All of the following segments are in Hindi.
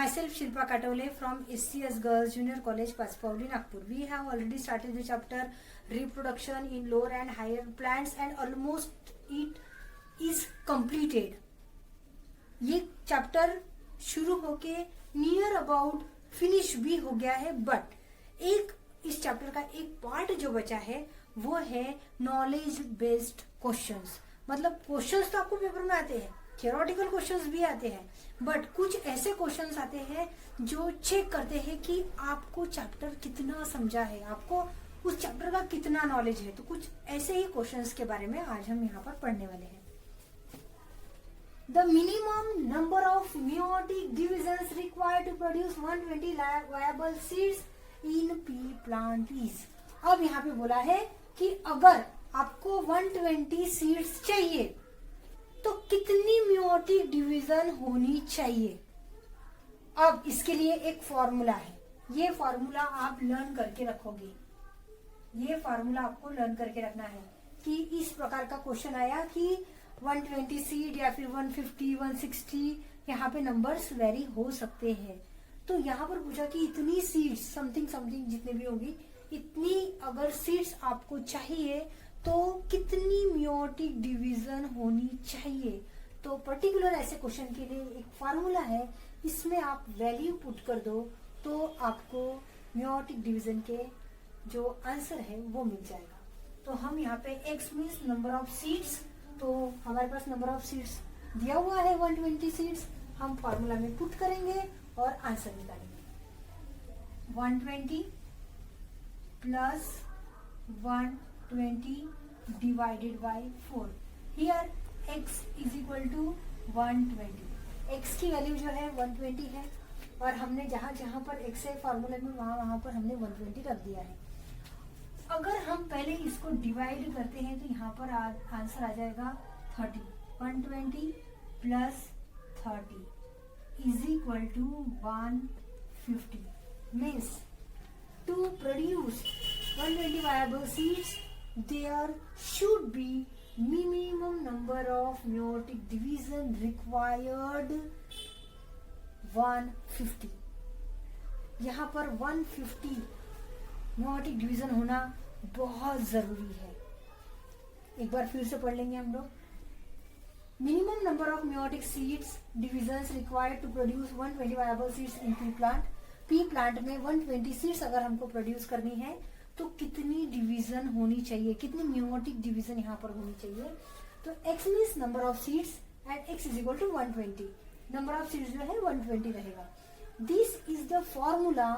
Myself Shilpa Katole from SCS Girls Junior College, Paspauli, Nagpur. We have already started the chapter reproduction in lower and higher plants and almost it is completed. ये चैप्टर शुरू होके नियर अबाउट फिनिश भी हो गया है, बट एक इस चैप्टर का एक पार्ट जो बचा है वो है नॉलेज बेस्ड क्वेश्चंस. मतलब क्वेश्चंस तो आपको पेपर में आते हैं, थियोरेटिकल क्वेश्चंस भी आते हैं, बट कुछ ऐसे क्वेश्चंस आते हैं जो चेक करते हैं कि आपको चैप्टर कितना समझा है, आपको उस चैप्टर का कितना नॉलेज है. तो कुछ ऐसे ही क्वेश्चंस के बारे में आज हम यहाँ पर पढ़ने वाले हैं. The minimum number of meiotic divisions required to produce 120 viable seeds in pea plant is. अब यहाँ पे बोला है कि अगर आपको 120 सीड्स चाहिए तो कितनी मियोटिक डिवीजन होनी चाहिए. अब इसके लिए एक फॉर्मूला है, ये फॉर्मूला आप लर्न करके रखोगे. ये फॉर्मूला आपको लर्न करके रखना है कि इस प्रकार का क्वेश्चन आया कि 120 सीड या फिर 150, 160, यहाँ पे नंबर्स वेरी हो सकते हैं. तो यहाँ पर पूछा कि इतनी सीड्स समथिंग समथिंग जितने भी होगी, इतनी अगर सीड्स आपको चाहिए तो कितनी मियोटिक डिवीजन होनी चाहिए. तो पर्टिकुलर ऐसे क्वेश्चन के लिए एक फार्मूला है, इसमें आप वैल्यू पुट कर दो तो आपको मियोटिक डिवीजन के जो आंसर है वो मिल जाएगा. तो हम यहाँ पे x means number of seeds, तो हमारे पास नंबर ऑफ सीड्स दिया हुआ है 120 सीड्स, हम फॉर्मूला में पुट करेंगे और आंसर निकालेंगे. 120 plus 120 divided by 4. Here x is equal to 120. x की वैल्यू जो है 120 है और हमने जहां जहां पर x है फॉर्मूले में वहां पर हमने 120 रख दिया है. अगर हम पहले इसको डिवाइड करते हैं तो यहाँ पर आंसर आ जाएगा 30. 120 plus 30 is equal to 150. Means to produce 120 viable seeds there should be minimum number of meiotic division required 150. यहाँ पर 150 meiotic division होना बहुत जरूरी है. एक बार फिर से पढ़ लेंगे हम लोग. Minimum number of meiotic seeds divisions required to produce 120 viable seeds in pea plant. P plant में 120 सीड्स अगर हमको प्रोड्यूस करनी है तो कितनी डिवीजन होनी चाहिए, कितनी मियोटिक डिवीजन यहाँ पर होनी चाहिए. तो x means number of seeds and x is equal to 120. Number of seeds जो है 120 रहेगा. This is the formula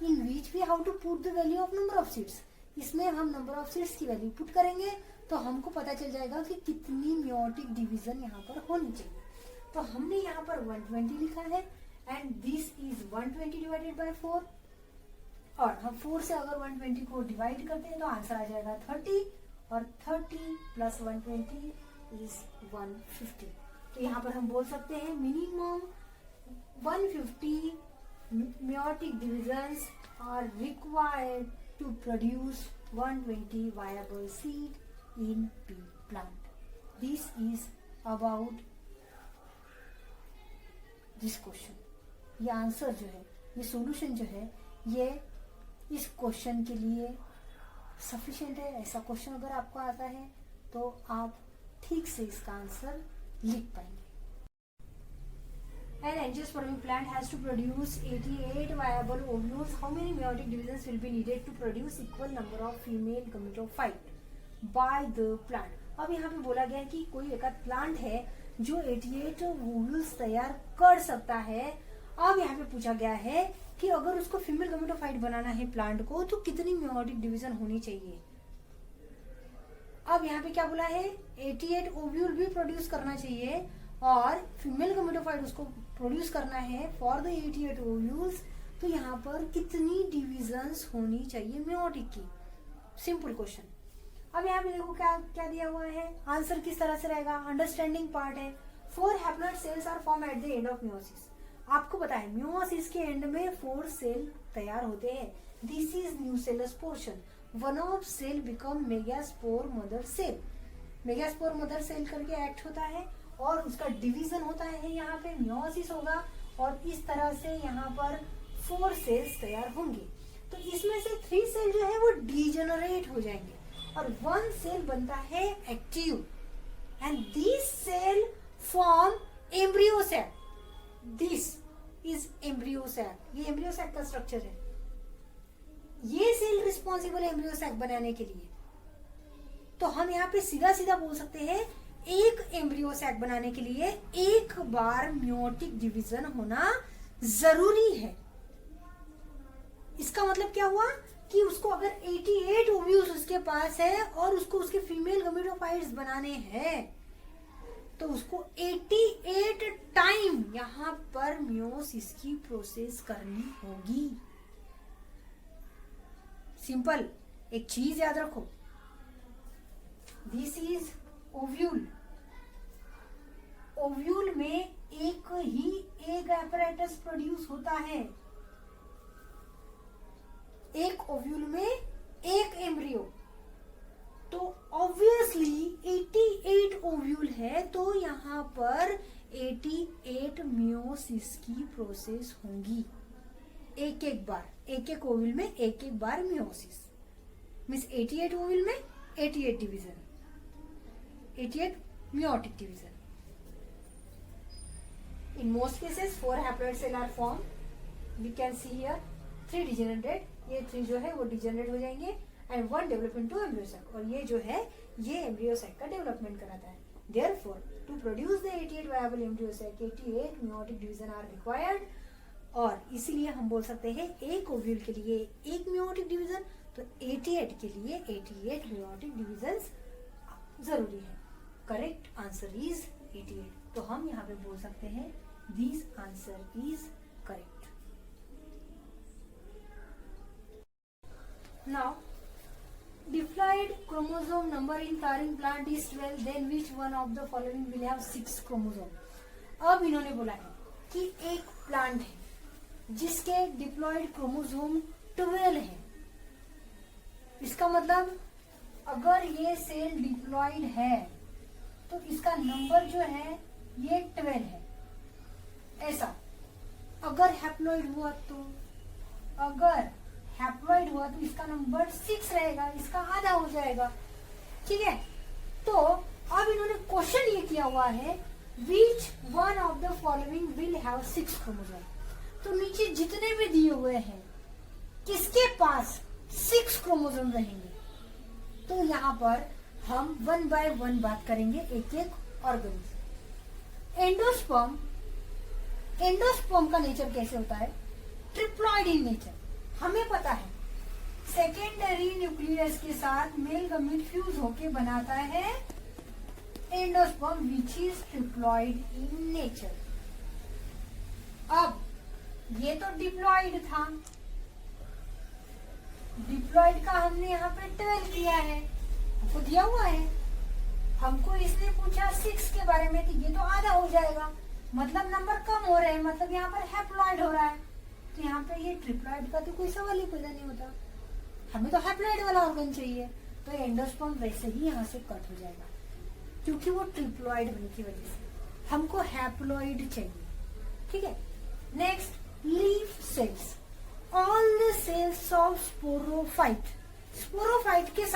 in which we how to put the value of number of seeds. इसमें हम नंबर ऑफ सीड्स की वैल्यू पुट करेंगे तो हमको पता चल जाएगा कि कितनी मियोटिक डिवीजन यहाँ पर होनी चाहिए. तो हमने यहाँ पर 120 लिखा है and this is 120 divided by 4. और हम 4 से अगर 120 को डिवाइड करते हैं तो आंसर आ जाएगा 30 और 30 प्लस 120 इज 150. तो यहाँ पर हम बोल सकते हैं minimum 150 meiotic divisions are required to produce 120 viable seed in pea plant. This is about this question. ये आंसर जो है, ये सॉल्यूशन जो है, ये इस क्वेश्चन के लिए सफिशिएंट है. ऐसा क्वेश्चन अगर आपको आता है तो आप ठीक से इसका आंसर लिख पाएंगे. An angiospermic plant has to produce 88 viable ovules. How many meiotic divisions will be needed to produce equal number of female gametophyte by the plant? अब यहाँ पे बोला गया है कि कोई एक प्लांट है जो 88 ओव्यूल्स तैयार कर सकता है. अब यहाँ पे पूछा गया है कि अगर उसको फीमेल गमेटोफाइट बनाना है प्लांट को तो कितनी मियोटिक डिवीजन होनी चाहिए. अब यहाँ पे क्या बोला है, 88 ओव्यूल भी प्रोड्यूस करना चाहिए और फीमेल गमेटोफाइट उसको प्रोड्यूस करना है फॉर द 88 ओव्यूल्स. तो यहाँ पर कितनी डिविजन्स होनी चाहिए मियोटिक की. Simple question. अब यहाँ पे देखो क्या क्या दिया हुआ है, आंसर किस तरह से रहेगा. अंडरस्टैंडिंग पार्ट है. 4 haploid cells are form at the end of meiosis. आपको पता है मियोसिस के एंड में 4 सेल तैयार होते हैं. This is nucellus portion. One of cell become megaspore mother cell. Megaspore mother cell करके एक्ट होता है और उसका डिवीजन होता है. यहाँ पे मियोसिस होगा और इस तरह से यहाँ पर 4 सेल्स तैयार होंगे। तो इसमें से 3 सेल जो है वो डीजेनरेट हो जाएंगे और 1 सेल बनता है active and this cell form embryo sac. This is embryo sac. ये एम्ब्रियो सैक का स्ट्रक्चर है। ये सेल रिस्पॉन्सिबल है एम्ब्रियो सैक बनाने के लिए। तो हम यहाँ पे सीधा सीधा बोल सकते हैं एक एम्ब्रियो सैक बनाने के लिए एक बार मियोटिक डिवीजन होना जरूरी है। इसका मतलब क्या हुआ कि उसको अगर 88 ओव्यूल्स उसके पास है और उसको उसके फीमेल गमेटोफाइट्स बनाने हैं तो उसको 88 टाइम यहाँ पर मियोसिस की प्रोसेस करनी होगी। सिंपल एक चीज याद रखो, दिस इज ओव्यूल। ओव्यूल में एक ही एग एपरेटस प्रोड्यूस होता है। एक ओव्यूल में एक एम्ब्रियो। तो ऑब्वियसली 88 ओव्यूल है तो यहाँ पर 88 मियोसिस की प्रोसेस होंगी। एक एक बार, एक एक ओव्यूल में एक एक बार मियोसिस मीन्स 88 ओव्यूल में 88 division, 88 meiotic division. In most cases 4 haploid cell are formed. We can see here 3 degenerate. ये 3 जो है वो डिजेनरेट हो जाएंगे and 1 develop into embryo sac. और ये जो है ये embryo sac का डेवलपमेंट कराता है. Therefore, to produce the 88 viable embryo sac, 88 meiotic division are required. और इसीलिए हम बोल सकते हैं एक ओव्यूल के लिए एक meiotic division, तो 88 के लिए 88 meiotic divisions जरूरी है। Correct answer is 88। तो हम यहाँ पे बोल सकते हैं this answer is correct. Now diploid chromosome number in flowering plant is 12, then which one of the following will have 6 chromosome. अब इन्होंने बोला है कि एक प्लांट है जिसके डिप्लॉयड क्रोमोसोम 12 है। इसका मतलब अगर ये सेल डिप्लॉयड है तो इसका नंबर जो है ये 12 है। ऐसा अगर हैप्लॉइड हुआ तो इसका नंबर 6 रहेगा, इसका आधा हो जाएगा। ठीक है, तो अब इन्होंने क्वेश्चन ये किया हुआ है which one of the following will have 6 chromosome. तो नीचे जितने भी दिए हुए हैं किसके पास 6 क्रोमोसोम रहेंगे। तो यहाँ पर हम 1 by 1 बात करेंगे एक एक ऑर्गेनिज्म। एंडोस्पर्म का नेचर कैसे होता है? Triploid in nature. हमें पता है सेकेंडरी न्यूक्लियस के साथ मेल गमीट फ्यूज होके बनाता है endosperm which is triploid in nature. अब ये तो डिप्लॉइड था, डिप्लॉइड का हमने यहाँ पे 12 किया है, हमको दिया हुआ है। हमको इसने पूछा 6 के बारे में, तो ये तो आधा हो जाएगा, मतलब नंबर कम हो रहे हैं, मतलब यहाँ पर हैप्लॉइड हो रहा है। तो यहाँ पे ये ट्रिप्लॉइड का तो कोई सवाल ही पैदा नहीं होता, हमें तो हैप्लॉइड वाला ऑर्गन चाहिए। तो एंडोस्पर्म वैसे ही यहाँ से कट हो जाएगा क्योंकि वो ट्रिप्लॉइड होने की वजह से हमको हैप्लॉइड चाहिए। ठीक है, next leaf cells. All the cells of sporophyte के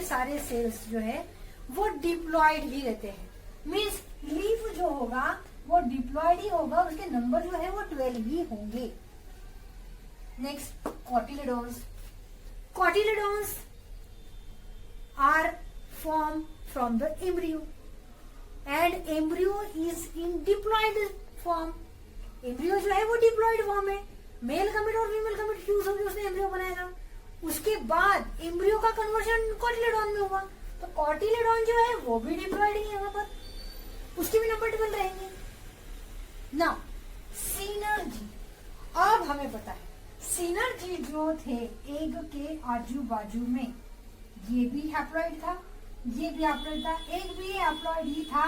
सारे सेल्स जो है वो डिप्लॉइड ही रहते हैं। मीन्स लीफ जो होगा वो डिप्लॉइड ही होगा, उसके नंबर जो है वो 12 ही होंगे। Next cotyledons are form from the embryo and embryo is in diploid form. Embryo जो है वो डिप्लॉइड फॉर्म है, मेल गमेट और फीमेल गमेट फ्यूज होकर उसने एम्ब्रियो बनाया था। उसके बाद एम्ब्रियो का कन्वर्जन कोटिलेडॉन में हुआ, तो कोटिलेडॉन जो है वो भी डिप्लॉइड ही है, वहां पर उसके भी नंबर 12 रहेंगे। Now synergy. अब हमें पता है सिनर्जी जो थे एग के आजू बाजू में, ये भी हैप्लॉइड था, ये भी हैप्लॉइड था, एग भी हैप्लॉइड ही था,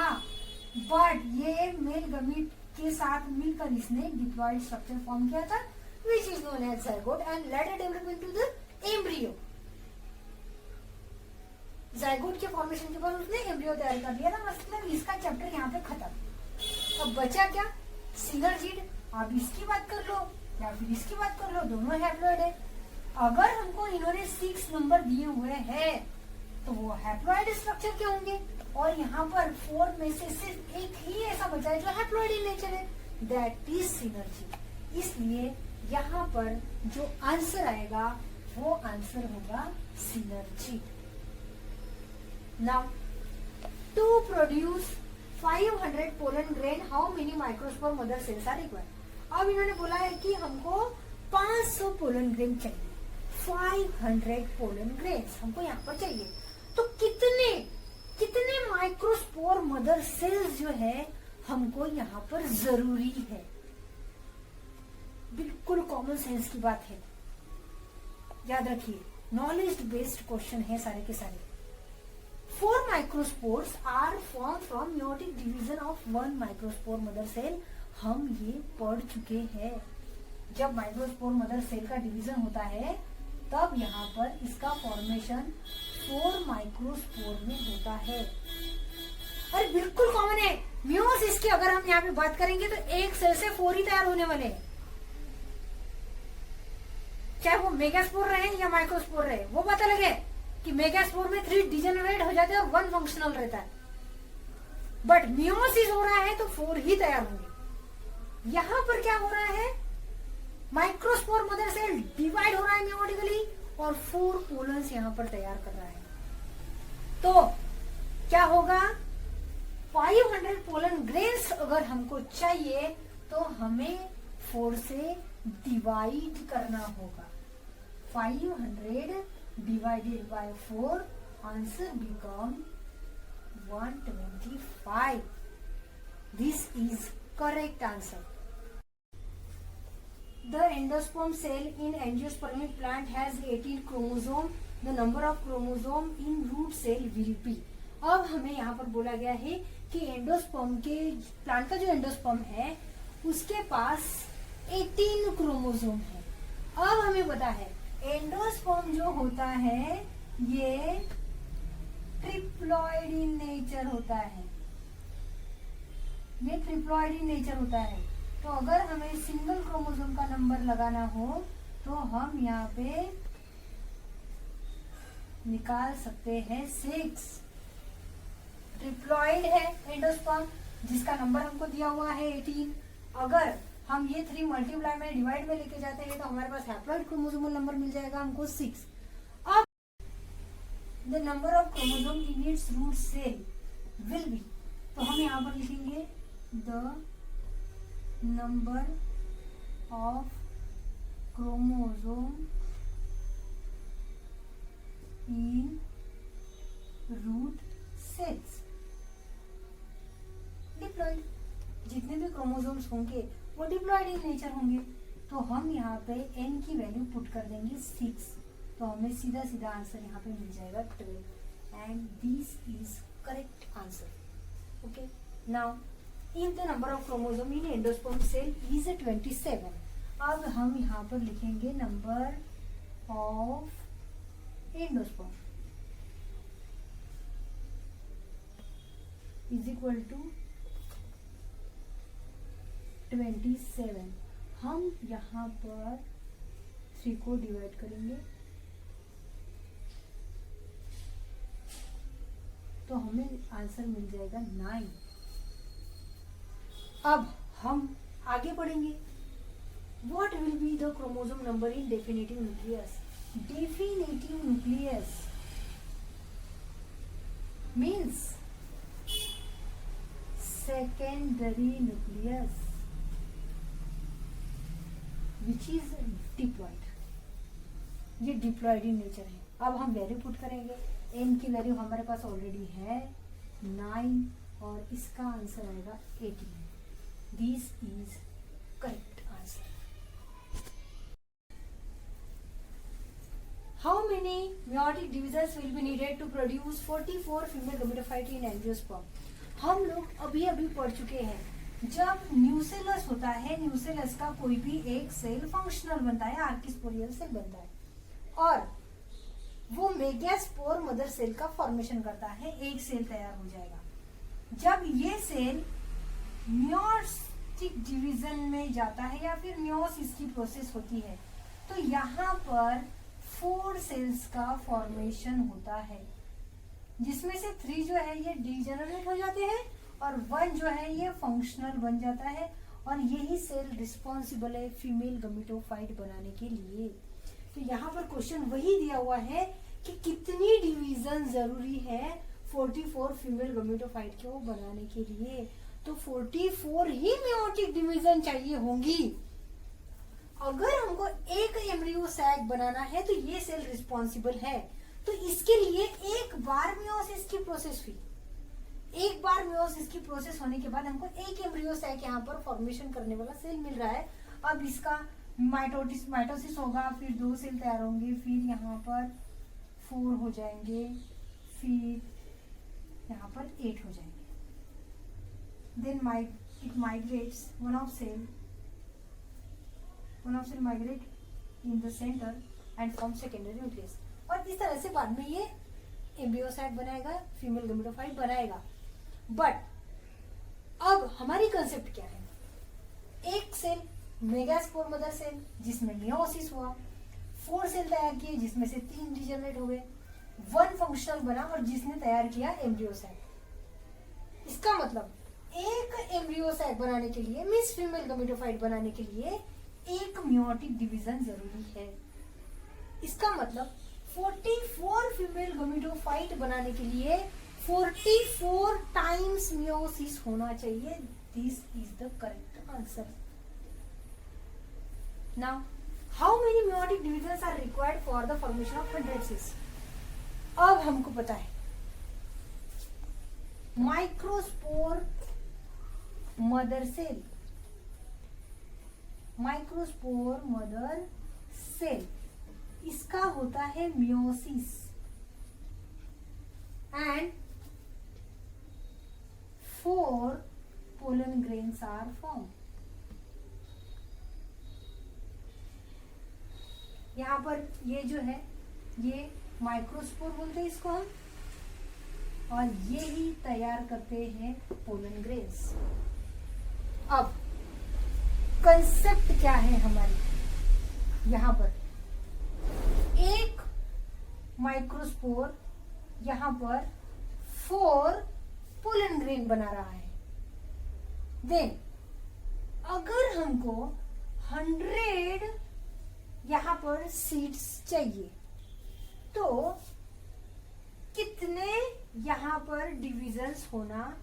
बट ये मेल गमीट के साथ मिलकर इसने डिप्लॉइड स्ट्रक्चर फॉर्म किया था which is known as zygote and later develop into the embryo। zygote के फॉर्मेशन के बाद उसने एम्ब्रियो तैयार कर लिया था, मतलब इसका चैप्टर यहाँ पे खत्म। अब बचा क्या? सिनर्जिड। आप इसकी बात कर लो या फिर इसकी बात कर लो, दोनों हैप्लॉइड है। अगर हमको इन्होंने 6 नंबर दिए हुए हैं तो वो हैप्लॉइड स्ट्रक्चर के होंगे, और यहाँ पर 4 में से सिर्फ एक ही ऐसा बचा है जो हैप्लॉइड इन नेचर है, दैट इज सिनर्जी। इसलिए यहाँ पर जो आंसर आएगा वो आंसर होगा synergy. Now to produce 500 pollen grain how many microspore mother cells are required. अब इन्होंने बोला है कि हमको 500 पोलन ग्रेन चाहिए, 500 पोलन ग्रेन हमको यहाँ पर चाहिए। तो कितने कितने माइक्रोस्पोर मदर सेल्स जो है हमको यहाँ पर जरूरी है। बिल्कुल कॉमन सेंस की बात है, याद रखिए, नॉलेज बेस्ड क्वेश्चन है सारे के सारे। 4 microspores are form from meiotic division of 1 microspore mother cell. हम ये पढ़ चुके हैं, जब माइक्रोस्पोर मदर सेल का डिवीजन होता है तब यहाँ पर इसका फॉर्मेशन 4 माइक्रोस्पोर में होता है। अरे बिल्कुल कॉमन है, मियोसिस की अगर हम यहाँ पे बात करेंगे तो एक सेल से 4 ही तैयार होने वाले हैं, चाहे वो मेगास्पोर रहे या माइक्रोस्पोर रहे। वो पता लगे कि मेगास्पोर में 3 डिजेनरेट हो जाते हैं और 1 फंक्शनल रहता है, बट मियोसिस हो रहा है तो 4 ही तैयार होंगे। यहाँ पर क्या हो रहा है, माइक्रोस्पोर मदर सेल डिवाइड हो रहा है मेयोटिकली और 4 पोलन्स यहाँ पर तैयार कर रहा है। तो क्या होगा, 500 पोलन ग्रेन्स अगर हमको चाहिए तो हमें 4 से डिवाइड करना होगा। 500 divided by 4, answer become 125। This is correct answer. The endosperm cell in angiospermic plant has 18 chromosome. The number of chromosome in root cell will be. अब हमें यहाँ पर बोला गया है कि एंडोस्पर्म के प्लांट का जो एंडोस्पर्म है उसके पास 18 क्रोमोसोम है। अब हमें पता है एंडोस्पर्म जो होता है ये ट्रिप्लॉइड इन नेचर होता है, ये ट्रिप्लॉइड इन नेचर होता है। तो अगर हमें सिंगल क्रोमोसोम का नंबर लगाना हो तो हम यहाँ पे निकाल सकते हैं 6। ट्रिप्लॉइड है एंडोस्पर्म जिसका नंबर हमको दिया हुआ है 18। अगर हम ये 3 मल्टीप्लाई में डिवाइड में लेके जाते हैं तो हमारे पास हैप्लॉइड क्रोमोसोमल नंबर मिल जाएगा हमको 6। अब the number of chromosome in its root cell will be, तो हम यहाँ पर लिखेंगे the number of chromosome in root cells diploid. जितने भी क्रोमोसोम्स होंगे वो डिप्लॉइड इन नेचर होंगे। तो हम यहाँ पे n की वैल्यू पुट कर देंगे 6, तो हमें सीधा सीधा आंसर यहाँ पे मिल जाएगा 12 and this is correct answer. Okay, now if the number of chromosome in endosperm cell is 27, अब हम यहाँ पर लिखेंगे number of endosperm is equal to 27। हम यहाँ पर 3 को डिवाइड करेंगे तो हमें आंसर मिल जाएगा 9। अब हम आगे बढ़ेंगे। What will be the chromosome number in definitive nucleus? Definitive nucleus means secondary nucleus which is diploid. ये diploid in nature है। अब हम वैल्यू पुट करेंगे, n की वैल्यू हमारे पास ऑलरेडी है 9 और इसका आंसर आएगा 18। This is correct answer. How many meiotic divisions will be needed to produce 44 female gametophyte in angiosperm? हम लोग अभी अभी पढ़ चुके हैं, जब न्यूसेलस होता है, न्यूसेलस का कोई भी एक सेल फंक्शनल बनता है, आर्किस्पोरियल सेल बनता है और वो मेगास्पोर मदर सेल का फॉर्मेशन करता है, एक सेल तैयार हो जाएगा। जब ये सेल मियोटिक डिवीजन में जाता है या फिर मियोसिस की प्रोसेस होती है, तो यहाँ पर 4 सेल्स का फॉर्मेशन होता है, जिसमें से 3 जो है ये डीजेनरेट हो जाते हैं और 1 जो है ये फंक्शनल बन जाता है, और यही सेल रिस्पॉन्सिबल है फीमेल गमीटोफाइट बनाने के लिए। तो यहाँ पर क्वेश्चन वही दिया हुआ है कि कितनी डिवीजन जरूरी है 44 फीमेल गमीटोफाइट को बनाने के लिए। तो 44 ही मियोटिक डिवीजन चाहिए होंगी। अगर हमको एक एम्ब्रियो सैक बनाना है तो ये सेल रिस्पॉन्सिबल है, तो इसके लिए एक बार मियोसिस की प्रोसेस हुई, एक बार मियोसिस की प्रोसेस होने के बाद हमको एक एम्ब्रियो सैक यहाँ पर फॉर्मेशन करने वाला सेल मिल रहा है। अब इसका माइटोसिस होगा, फिर 2 सेल तैयार होंगे, फिर यहाँ पर 4 हो जाएंगे, फिर यहाँ पर 8 हो जाएंगे। Then it migrates, one of cell migrate in the center and form secondary nucleus, और इस तरह से बाद में ये एम्ब्रियो सैक बनाएगा, फीमेल गमीटोफाइट बनाएगा। बट अब हमारी कंसेप्ट क्या है, एक सेल मेगास्पोर मदर सेल जिसमें मियोसिस हुआ, 4 सेल तैयार किए जिसमें से 3 डिजेनरेट हो गए, 1 फंक्शनल बना और जिसने तैयार किया एम्ब्रियो सैक। इसका मतलब एक एम्ब्रियो सैक बनाने के लिए, मींस फीमेल गमीटोफाइट बनाने के लिए एक मियोटिक डिवीजन जरूरी है। इसका मतलब 44 फीमेल गमीटोफाइट बनाने के लिए 44 टाइम्स मियोसिस होना चाहिए। This is the correct answer. Now how many meiotic divisions are required for the formation of 100 cells? अब हमको पता है microspore mother cell, microspore mother cell, इसका होता है meiosis and 4 pollen grains are form. यहाँ पर ये जो है ये माइक्रोस्पोर बोलते हैं इसको हम, और ये ही तैयार करते हैं पोलन ग्रेन्स। अब कंसेप्ट क्या है हमारी, यहाँ पर एक माइक्रोस्पोर यहाँ पर 4 पोलन ग्रेन बना रहा है। देन अगर हमको 100 यहाँ पर सीड्स चाहिए तो कितने यहाँ पर डिविजन्स होना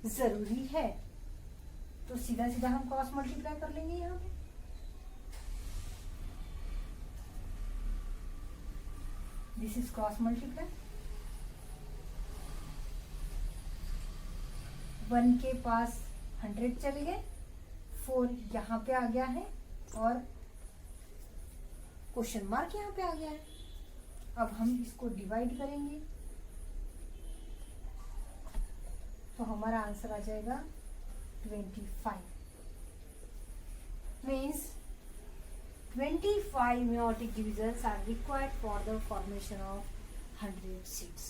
जरूरी है? तो सीधा सीधा हम क्रॉस मल्टीप्लाई कर लेंगे यहाँ पे। This is cross multiply. 1 के पास 100 चले गए, 4 यहाँ पे आ गया है और क्वेश्चन मार्क यहाँ पे आ गया है। अब हम इसको डिवाइड करेंगे तो हमारा आंसर आ जाएगा 25। Means 25 meiotic divisions are required for the formation of 100 seeds.